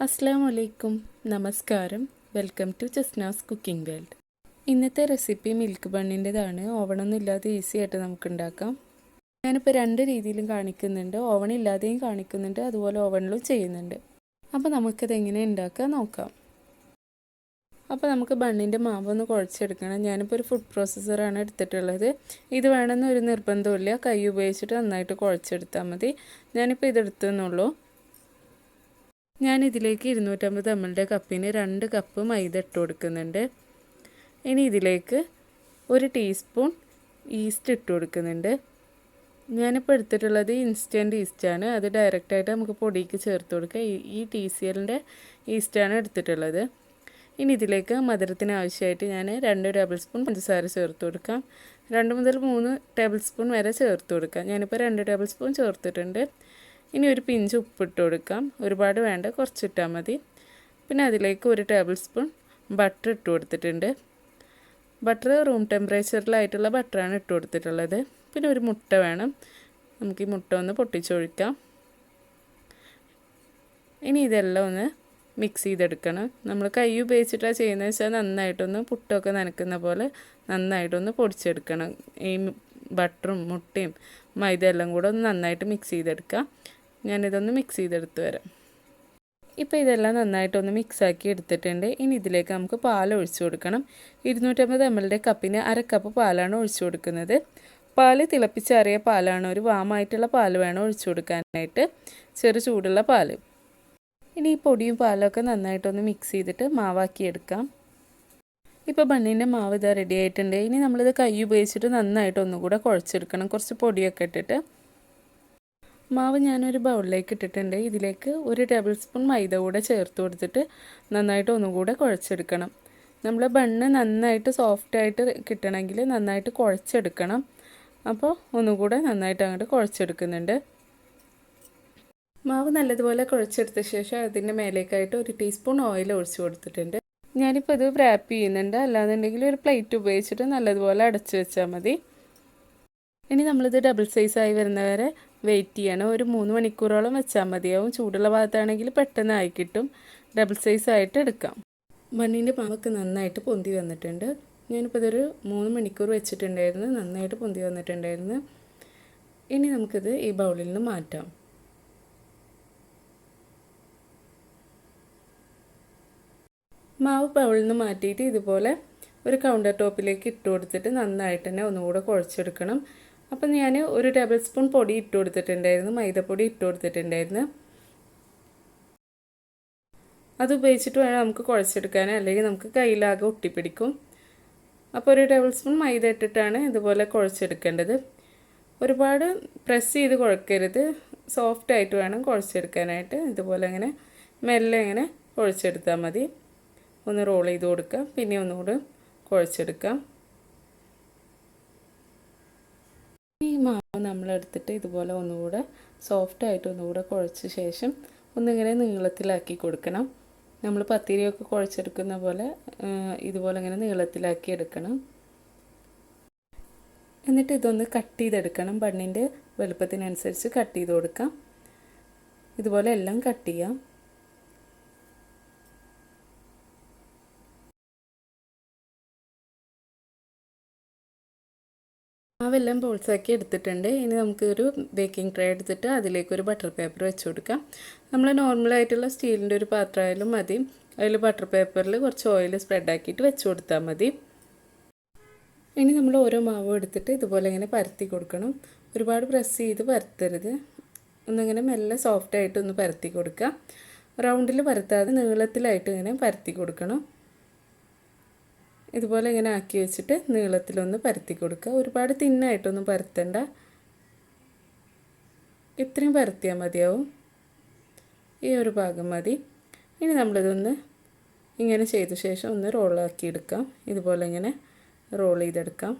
അസ്സലാമലൈക്കും, നമസ്കാരം. Welcome to Jasna's cooking world. ഇന്നത്തെ റെസിപ്പി മിൽക്ക് ബണ്ണിൻ്റെതാണ്. ഓവണൊന്നും ഇല്ലാതെ ഈസി ആയിട്ട് നമുക്ക് ഉണ്ടാക്കാം. ഞാനിപ്പോൾ രണ്ട് രീതിയിലും കാണിക്കുന്നുണ്ട്. ഓവൺ ഇല്ലാതെയും കാണിക്കുന്നുണ്ട്, അതുപോലെ ഓവണിലും ചെയ്യുന്നുണ്ട്. അപ്പോൾ നമുക്കത് എങ്ങനെ ഉണ്ടാക്കാൻ നോക്കാം. അപ്പോൾ നമുക്ക് ബണ്ണിൻ്റെ മാവൊന്ന് കുഴച്ചെടുക്കണം. ഞാനിപ്പോൾ ഒരു ഫുഡ് പ്രോസസ്സറാണ് എടുത്തിട്ടുള്ളത്. ഇത് വേണമെന്ന് ഒരു നിർബന്ധമില്ല, കൈ ഉപയോഗിച്ചിട്ട് നന്നായിട്ട് കുഴച്ചെടുത്താൽ മതി. ഞാനിപ്പോൾ ഇതെടുത്തെന്നുള്ളൂ. ഞാനിതിലേക്ക് 250 ml കപ്പിന് 2 കപ്പ് മൈദ ഇട്ട് കൊടുക്കുന്നുണ്ട്. ഇനി ഇതിലേക്ക് 1 ടീസ്പൂൺ ഈസ്റ്റ് ഇട്ട് കൊടുക്കുന്നുണ്ട്. ഞാനിപ്പോൾ എടുത്തിട്ടുള്ളത് ഇൻസ്റ്റൻറ്റ് ഈസ്റ്റാണ്. അത് ഡയറക്റ്റായിട്ട് നമുക്ക് പൊടിക്ക് ചേർത്ത് കൊടുക്കുക. ഈ TCLൻ്റെ ഈസ്റ്റാണ് എടുത്തിട്ടുള്ളത്. ഇനി ഇതിലേക്ക് മധുരത്തിന് ആവശ്യമായിട്ട് ഞാൻ 2 ടേബിൾ സ്പൂൺ പഞ്ചസാര ചേർത്ത് കൊടുക്കാം. 2 മുതൽ 3 ടേബിൾ സ്പൂൺ വരെ ചേർത്ത് കൊടുക്കാം. ഞാനിപ്പോൾ 2 ടേബിൾ സ്പൂൺ ചേർത്തിട്ടുണ്ട്. ഇനി ഒരു പിഞ്ച് ഉപ്പിട്ട് കൊടുക്കാം. ഒരുപാട് വേണ്ട, കുറച്ചിട്ടാൽ മതി. പിന്നെ അതിലേക്ക് 1 ടേബിൾ സ്പൂൺ ബട്ടർ ഇട്ട് കൊടുത്തിട്ടുണ്ട്. ബട്ടർ റൂം ടെമ്പറേച്ചറിലായിട്ടുള്ള ബട്ടറാണ് ഇട്ട് കൊടുത്തിട്ടുള്ളത്. പിന്നെ ഒരു മുട്ട വേണം. നമുക്ക് ഈ മുട്ട ഒന്ന് പൊട്ടിച്ചൊഴിക്കാം. ഇനി ഇതെല്ലാം ഒന്ന് മിക്സ് ചെയ്തെടുക്കണം. നമ്മൾ കൈ ഉപയോഗിച്ചിട്ടാണ് ചെയ്യുന്നത് വെച്ചാൽ നന്നായിട്ടൊന്ന് പുട്ടൊക്കെ നനക്കുന്ന പോലെ നന്നായിട്ടൊന്ന് പൊടിച്ചെടുക്കണം. ഈ ബട്ടറും മുട്ടയും മൈദ എല്ലാം കൂടെ ഒന്ന് നന്നായിട്ട് മിക്സ് ചെയ്തെടുക്കാം. ഞാനിതൊന്ന് മിക്സ് ചെയ്തെടുത്ത് വരാം. ഇപ്പോൾ ഇതെല്ലാം നന്നായിട്ടൊന്ന് മിക്സാക്കി എടുത്തിട്ടുണ്ട്. ഇനി ഇതിലേക്ക് നമുക്ക് പാൽ ഒഴിച്ചു കൊടുക്കണം. 250 ml കപ്പിന് 1/2 കപ്പ് പാലാണ് ഒഴിച്ചു കൊടുക്കുന്നത്. പാൽ തിളപ്പിച്ചാറിയ പാലാണ്. ഒരു വാമായിട്ടുള്ള പാൽ വേണം ഒഴിച്ചു കൊടുക്കാനായിട്ട്, ചെറു ചൂടുള്ള പാൽ. ഇനി ഈ പൊടിയും പാലൊക്കെ നന്നായിട്ടൊന്ന് മിക്സ് ചെയ്തിട്ട് മാവാക്കി എടുക്കാം. ഇപ്പോൾ ബണ്ണിൻ്റെ മാവ് ഇതാ റെഡി ആയിട്ടുണ്ട്. ഇനി നമ്മളിത് കൈ ഉപയോഗിച്ചിട്ട് നന്നായിട്ട് ഒന്നുകൂടെ കുഴച്ചെടുക്കണം, കുറച്ച് പൊടിയൊക്കെ ഇട്ടിട്ട്. മാവ് ഞാനൊരു ബൗളിലേക്ക് ഇട്ടിട്ടുണ്ട്. ഇതിലേക്ക് 1 ടേബിൾ സ്പൂൺ മൈദ കൂടെ ചേർത്ത് കൊടുത്തിട്ട് നന്നായിട്ട് ഒന്നുകൂടെ കുഴച്ചെടുക്കണം. നമ്മൾ ബണ്ണ് നന്നായിട്ട് സോഫ്റ്റായിട്ട് കിട്ടണമെങ്കിൽ നന്നായിട്ട് കുഴച്ചെടുക്കണം. അപ്പോൾ ഒന്നുകൂടെ നന്നായിട്ട് അങ്ങോട്ട് കുഴച്ചെടുക്കുന്നുണ്ട്. മാവ് നല്ലതുപോലെ കുഴച്ചെടുത്ത ശേഷം അതിൻ്റെ മേലേക്കായിട്ട് 1 ടീസ്പൂൺ ഓയിൽ ഒഴിച്ചു കൊടുത്തിട്ടുണ്ട്. ഞാനിപ്പോൾ ഇത് റാപ്പ് ചെയ്യുന്നുണ്ട്. അല്ലാന്നുണ്ടെങ്കിൽ ഒരു പ്ലേറ്റ് ഉപയോഗിച്ചിട്ട് നല്ലതുപോലെ അടച്ചു വെച്ചാൽ മതി. ഇനി നമ്മളിത് ഡബിൾ സൈസായി വരുന്നവരെ വെയിറ്റ് ചെയ്യണം. ഒരു 3 മണിക്കൂറോളം വെച്ചാൽ മതിയാവും. ചൂടുള്ള ഭാഗത്താണെങ്കിൽ പെട്ടെന്ന് ആയി കിട്ടും. ഡബിൾ സൈസായിട്ട് എടുക്കാം. ബണ്ണിൻ്റെ മാവൊക്കെ നന്നായിട്ട് പൊന്തി വന്നിട്ടുണ്ട്. ഞാനിപ്പോൾ ഇതൊരു 3 മണിക്കൂർ വെച്ചിട്ടുണ്ടായിരുന്നു. നന്നായിട്ട് പൊന്തി വന്നിട്ടുണ്ടായിരുന്നു. ഇനി നമുക്കിത് ഈ ബൗളിൽ നിന്ന് മാറ്റാം. മാവ് ബൗളിൽ നിന്ന് മാറ്റിയിട്ട് ഇതുപോലെ ഒരു കൗണ്ടർ ടോപ്പിലേക്ക് ഇട്ട് കൊടുത്തിട്ട് നന്നായിട്ട് തന്നെ ഒന്നുകൂടെ കുഴച്ചെടുക്കണം. അപ്പം ഞാൻ 1 ടേബിൾ സ്പൂൺ പൊടി ഇട്ട് കൊടുത്തിട്ടുണ്ടായിരുന്നു, മൈദപ്പൊടി ഇട്ട് കൊടുത്തിട്ടുണ്ടായിരുന്നു. അത് ഉപയോഗിച്ചിട്ട് വേണം നമുക്ക് കുഴച്ചെടുക്കാൻ, അല്ലെങ്കിൽ നമുക്ക് കയ്യിലാകെ ഒട്ടിപ്പിടിക്കും. അപ്പോൾ 1 ടേബിൾ സ്പൂൺ മൈദ ഇട്ടിട്ടാണ് ഇതുപോലെ കുഴച്ചെടുക്കേണ്ടത്. ഒരുപാട് പ്രസ് ചെയ്ത് കുഴക്കരുത്, സോഫ്റ്റായിട്ട് വേണം കുഴച്ചെടുക്കാനായിട്ട്. ഇതുപോലെ ഇങ്ങനെ മെല്ലെ ഇങ്ങനെ കുഴച്ചെടുത്താൽ മതി. ഒന്ന് റോൾ ചെയ്ത് കൊടുക്കുക, പിന്നെ ഒന്നുകൂടെ കുഴച്ചെടുക്കാം. ഈ മാവ് നമ്മളെടുത്തിട്ട് ഇതുപോലെ ഒന്നുകൂടെ സോഫ്റ്റായിട്ട് ഒന്നുകൂടെ കുഴച്ച ശേഷം ഒന്നിങ്ങനെ നീളത്തിലാക്കി കൊടുക്കണം. നമ്മൾ പത്തിരിയൊക്കെ കുഴച്ചെടുക്കുന്ന പോലെ ഇതുപോലെ ഇങ്ങനെ നീളത്തിലാക്കി എടുക്കണം. എന്നിട്ട് ഇതൊന്ന് കട്ട് ചെയ്തെടുക്കണം. ബണ്ണിൻ്റെ വലുപ്പത്തിനനുസരിച്ച് കട്ട് ചെയ്ത് കൊടുക്കാം. ഇതുപോലെ എല്ലാം കട്ട് ചെയ്യാം. മാവെല്ലാം ബോൾസാക്കി എടുത്തിട്ടുണ്ട്. ഇനി നമുക്കൊരു ബേക്കിംഗ് ട്രേ എടുത്തിട്ട് അതിലേക്കൊരു ബട്ടർ പേപ്പർ വെച്ച് കൊടുക്കാം. നമ്മൾ നോർമലായിട്ടുള്ള സ്റ്റീലിൻ്റെ ഒരു പാത്രമായാലും മതി. അതിൽ ബട്ടർ പേപ്പറിൽ കുറച്ച് ഓയിൽ സ്പ്രെഡാക്കിയിട്ട് വെച്ച് കൊടുത്താൽ മതി. ഇനി നമ്മൾ ഓരോ മാവും എടുത്തിട്ട് ഇതുപോലെ ഇങ്ങനെ പരത്തി കൊടുക്കണം. ഒരുപാട് പ്രസ് ചെയ്ത് പരത്തരുത്. ഒന്നിങ്ങനെ മെല്ലെ സോഫ്റ്റായിട്ട് ഒന്ന് പരത്തി കൊടുക്കുക. റൗണ്ടിൽ പരത്താതെ നീളത്തിലായിട്ട് ഇങ്ങനെ പരത്തി കൊടുക്കണം. ഇതുപോലെ ഇങ്ങനെ ആക്കി വെച്ചിട്ട് നീളത്തിലൊന്ന് പരത്തി കൊടുക്കുക. ഒരുപാട് തിന്നായിട്ടൊന്നും പരത്തണ്ട, ഇത്രയും പരത്തിയാൽ മതിയാവും. ഈ ഒരു ഭാഗം മതി. ഇനി നമ്മളിതൊന്ന് ഇങ്ങനെ ചെയ്ത ശേഷം ഒന്ന് റോളാക്കി എടുക്കാം. ഇതുപോലെ ഇങ്ങനെ റോൾ ചെയ്തെടുക്കാം.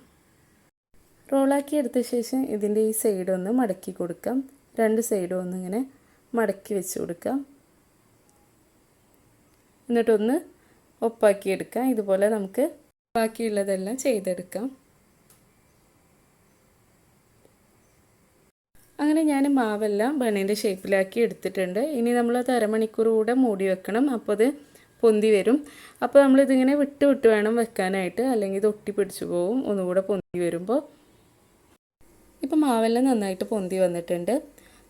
റോളാക്കി എടുത്ത ശേഷം ഇതിൻ്റെ ഈ സൈഡൊന്ന് മടക്കി കൊടുക്കാം. 2 സൈഡും ഒന്നിങ്ങനെ മടക്കി വെച്ച് കൊടുക്കാം. എന്നിട്ടൊന്ന് ഒപ്പാക്കി എടുക്കാം. ഇതുപോലെ നമുക്ക് ബാക്കിയുള്ളതെല്ലാം ചെയ്തെടുക്കാം. അങ്ങനെ അങ്ങനെ ഞാൻ മാവെല്ലാം ബണ്ണിൻ്റെ ഷേപ്പിലാക്കി എടുത്തിട്ടുണ്ട്. ഇനി നമ്മളത് അരമണിക്കൂർ കൂടെ മൂടി വെക്കണം. അപ്പോൾ അത് പൊന്തി വരും. അപ്പോൾ നമ്മളിതിങ്ങനെ വിട്ട് വിട്ട് വേണം വെക്കാനായിട്ട്, അല്ലെങ്കിൽ ഇത് ഒട്ടി പിടിച്ചു പോവും ഒന്നുകൂടെ പൊന്തി വരുമ്പോൾ. ഇപ്പോൾ മാവെല്ലാം നന്നായിട്ട് പൊന്തി വന്നിട്ടുണ്ട്.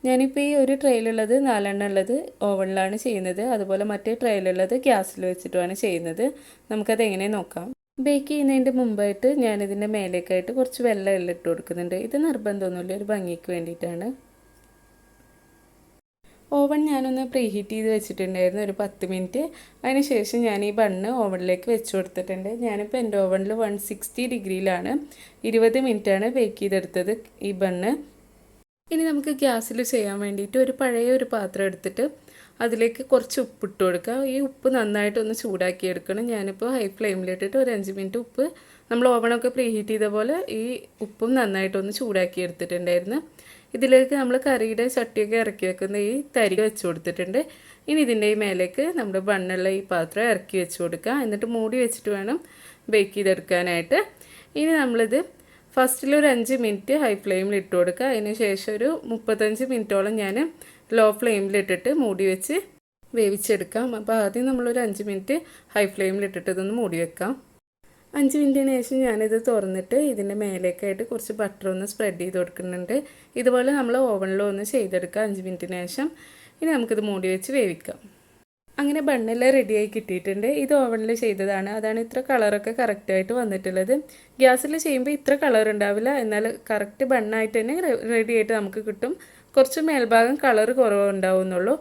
ഞാനിപ്പോൾ ഈ ഒരു ട്രെയിലുള്ളത് 4 എണ്ണം ഉള്ളത് ഓവനിലാണ് ചെയ്യുന്നത്. അതുപോലെ മറ്റേ ട്രെയിലുള്ളത് ഗ്യാസിൽ വെച്ചിട്ടുമാണ് ചെയ്യുന്നത്. നമുക്കത് എങ്ങനെ നോക്കാം. ബേക്ക് ചെയ്യുന്നതിൻ്റെ മുമ്പായിട്ട് ഞാനിതിൻ്റെ മേലേക്കായിട്ട് കുറച്ച് വെള്ളം ഇട്ട് കൊടുക്കുന്നുണ്ട്. ഇത് നിർബന്ധമൊന്നുമില്ല, ഒരു ഭംഗിക്ക് വേണ്ടിയിട്ടാണ്. ഓവൻ ഞാനൊന്ന് പ്രീഹീറ്റ് ചെയ്ത് വെച്ചിട്ടുണ്ടായിരുന്നു ഒരു 10 മിനിറ്റ്. അതിന് ശേഷം ഞാൻ ഈ ബണ്ണ് ഓവനിലേക്ക് വെച്ച് കൊടുത്തിട്ടുണ്ട്. ഞാനിപ്പോൾ എൻ്റെ ഓവനിൽ 160 ഡിഗ്രിയിലാണ് 20 മിനിറ്റാണ് ബേക്ക് ചെയ്തെടുത്തത് ഈ ബണ്ണ്. ഇനി നമുക്ക് ഗ്യാസിൽ ചെയ്യാൻ വേണ്ടിയിട്ട് ഒരു പഴയ ഒരു പാത്രം എടുത്തിട്ട് അതിലേക്ക് കുറച്ച് ഉപ്പിട്ട് കൊടുക്കുക. ഈ ഉപ്പ് നന്നായിട്ടൊന്ന് ചൂടാക്കി എടുക്കണം. ഞാനിപ്പോൾ ഹൈ ഫ്ലെയിമിലിട്ടിട്ട് ഒരു 5 മിനിറ്റ് ഉപ്പ് നമ്മൾ ഓവണൊക്കെ പ്രീഹീറ്റ് ചെയ്ത പോലെ ഈ ഉപ്പും നന്നായിട്ടൊന്ന് ചൂടാക്കി എടുത്തിട്ടുണ്ടായിരുന്നു. ഇതിലേക്ക് നമ്മൾ കറിയുടെ ചട്ടിയൊക്കെ ഇറക്കി വെക്കുന്ന ഈ തരി വെച്ച് കൊടുത്തിട്ടുണ്ട്. ഇനി ഇതിൻ്റെ ഈ മേലേക്ക് നമ്മുടെ ബണ്ണുള്ള ഈ പാത്രം ഇറക്കി വെച്ച് കൊടുക്കുക. എന്നിട്ട് മൂടി വെച്ചിട്ട് വേണം ബേക്ക് ചെയ്തെടുക്കാനായിട്ട്. ഇനി നമ്മളിത് ഫസ്റ്റിൽ ഒരു 5 മിനിറ്റ് ഹൈ ഫ്ലെയിമിൽ ഇട്ട് കൊടുക്കുക. അതിന് ശേഷം ഒരു 35 മിനിറ്റോളം ഞാൻ ലോ ഫ്ലെയിമിലിട്ടിട്ട് മൂടി വെച്ച് വേവിച്ചെടുക്കാം. അപ്പോൾ ആദ്യം നമ്മളൊരു 5 മിനിറ്റ് ഹൈ ഫ്ലെയിമിലിട്ടിട്ട് ഇതൊന്ന് മൂടി വെക്കാം. 5 മിനിറ്റിന് ശേഷം ഞാനിത് തുറന്നിട്ട് ഇതിൻ്റെ മേലേക്കായിട്ട് കുറച്ച് ബട്ടർ ഒന്ന് സ്പ്രെഡ് ചെയ്ത് കൊടുക്കുന്നുണ്ട്. ഇതുപോലെ നമ്മൾ ഓവനിലോ ഒന്ന് ചെയ്തെടുക്കുക 5 മിനിറ്റിന് ശേഷം. ഇനി നമുക്കിത് മൂടി വെച്ച് വേവിക്കാം. അങ്ങനെ ബണ്ണെല്ലാം റെഡിയായി കിട്ടിയിട്ടുണ്ട്. ഇത് ഓവനിൽ ചെയ്തതാണ്, അതാണ് ഇത്ര കളറൊക്കെ കറക്റ്റായിട്ട് വന്നിട്ടുള്ളത്. ഗ്യാസിൽ ചെയ്യുമ്പോൾ ഇത്ര കളർ ഉണ്ടാവില്ല, എന്നാൽ കറക്റ്റ് ബണ്ണായിട്ട് തന്നെ റെഡിയായിട്ട് നമുക്ക് കിട്ടും. കുറച്ച് മേൽഭാഗം കളർ കുറവുണ്ടാവുന്നുള്ളൂ,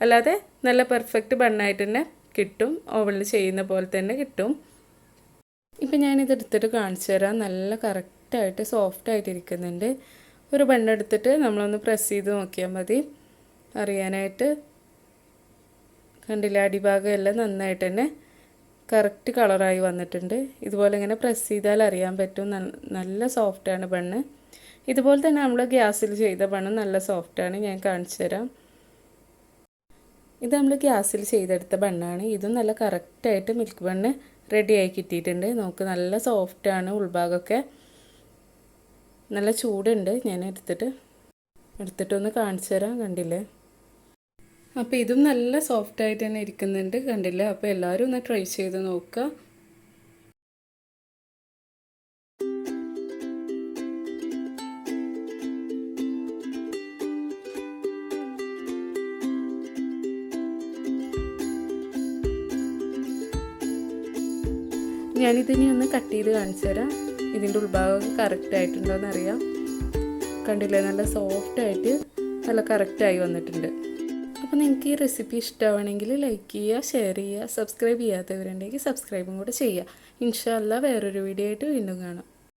അല്ലാതെ നല്ല പെർഫെക്റ്റ് ബണ്ണായിട്ട് തന്നെ കിട്ടും. ഓവനിൽ ചെയ്യുന്ന പോലെ തന്നെ കിട്ടും. ഇപ്പം ഞാനിതെടുത്തിട്ട് കാണിച്ചു തരാം. നല്ല കറക്റ്റായിട്ട് സോഫ്റ്റായിട്ട് ഇരിക്കുന്നുണ്ട്. ഒരു ബണ്ണെടുത്തിട്ട് നമ്മളൊന്ന് പ്രസ് ചെയ്ത് നോക്കിയാൽ മതി അറിയാനായിട്ട്. കണ്ടില്ല, അടിഭാഗം എല്ലാം നന്നായിട്ട് തന്നെ കറക്റ്റ് കളറായി വന്നിട്ടുണ്ട്. ഇതുപോലെ ഇങ്ങനെ പ്രസ് ചെയ്താൽ അറിയാൻ പറ്റും നല്ല സോഫ്റ്റാണ് ബണ്ണ്. ഇതുപോലെ തന്നെ നമ്മൾ ഗ്യാസിൽ ചെയ്ത ബണ്ണ് നല്ല സോഫ്റ്റാണ്. ഞാൻ കാണിച്ചു തരാം. ഇത് നമ്മൾ ഗ്യാസിൽ ചെയ്തെടുത്ത ബണ്ണാണ്. ഇതും നല്ല കറക്റ്റായിട്ട് മിൽക്ക് ബണ്ണ് റെഡിയായി കിട്ടിയിട്ടുണ്ട്. നമുക്ക് നല്ല സോഫ്റ്റാണ്. ഉൾഭാഗമൊക്കെ നല്ല ചൂടുണ്ട്. ഞാൻ എടുത്തിട്ടൊന്ന് കാണിച്ചു തരാം. കണ്ടില്ലേ, അപ്പോൾ ഇതും നല്ല സോഫ്റ്റായിട്ട് തന്നെ ഇരിക്കുന്നുണ്ട്. കണ്ടില്ലേ, അപ്പോൾ എല്ലാവരും ഒന്ന് ട്രൈ ചെയ്ത് നോക്കുക. ഞാനിതിനെ ഒന്ന് കട്ട് ചെയ്ത് കാണിച്ചു തരാം. ഇതിൻ്റെ ഉൾഭാഗം കറക്റ്റായിട്ടുണ്ടോ എന്നറിയാം. കണ്ടില്ലേ, നല്ല സോഫ്റ്റായിട്ട് നല്ല കറക്റ്റായി വന്നിട്ടുണ്ട്. അപ്പോൾ നിങ്ങൾക്ക് ഈ റെസിപ്പി ഇഷ്ടമാണെങ്കിൽ ലൈക്ക് ചെയ്യുക, ഷെയർ ചെയ്യുക, സബ്സ്ക്രൈബ് ചെയ്യാത്തവരുണ്ടെങ്കിൽ സബ്സ്ക്രൈബും കൂടെ ചെയ്യുക. ഇൻഷാ അല്ലാഹ് വേറൊരു വീഡിയോ ആയിട്ട് വീണ്ടും കാണാം.